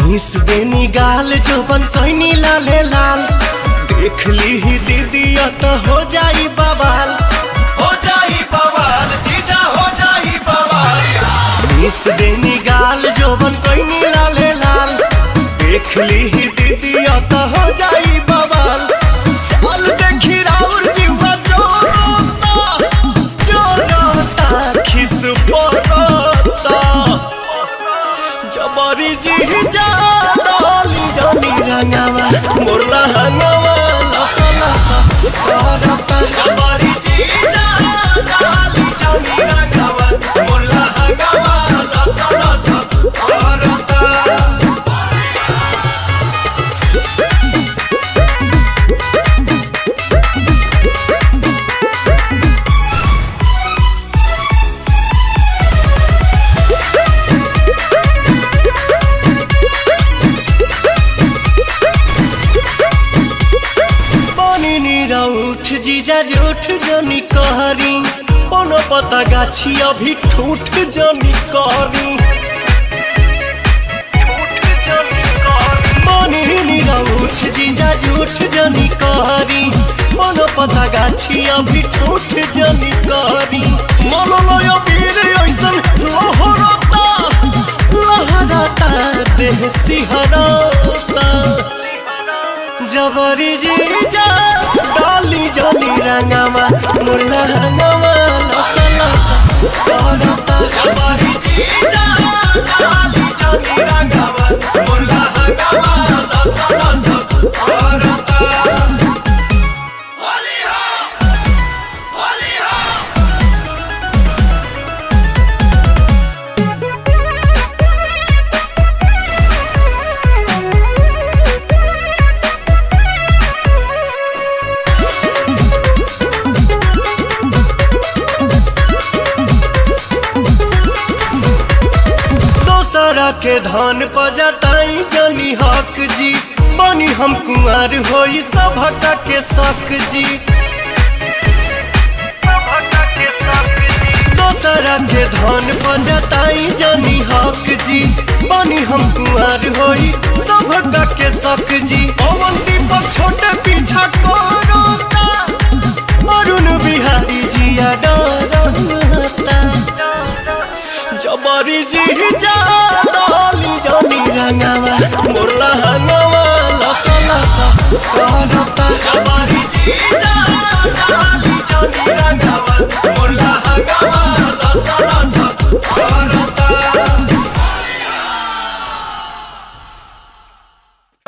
Miss देनी गाल जो बन कैनी लाले लाल, देख ली ही दीदिया तो हो जाई बवाल, हो जाई बवाल जीजा हो जाई बवाल। मिस देनी गाल जो बन कैनी लाले लाल, देख ली ही दीदिया तो हो जाई बवाल। चल देखी राउर जीवा जोरोता खिस पोरोता, जबरी जीजा डाली जानी रंगावा मोरला हंगावा लसा लसा करता। जबरी जीजा डाली जानी रंगावा मोरला हंगावा लसा लसा करता। उठ जीजा झूठ जनी कहरी, कोनो पता गाछी अभी ठूठ जनी कहरी। उठ जीजा झूठ जनी कहरी, कोनो पता गाछी अभी ठूठ जनी कहरी। मनोलय वीर ऐसन लहरता लहरता देह सिहरता, जबरी जीजा डाली जानी रंगावा मोरला हंगावा लसा लसा करता। जबरी जीजा डाली जानी रंगावा मोरला हंगावा लसा लसा करता। होली हो होली हो। दोसरा के धन पजताई जनी हक जी, बनी हम कुंवर होई सभका के शक जी। दोसरा के धन पजताई जनी हक जी, बनी हम कुंवर होई सभका के शक जी। अवंती पर छोटे पीछा करोता, अरुण बिहारी जिया डरता, जबरी जीजा डाली जानी रंगावा मोरला हंगावा लसा लसा।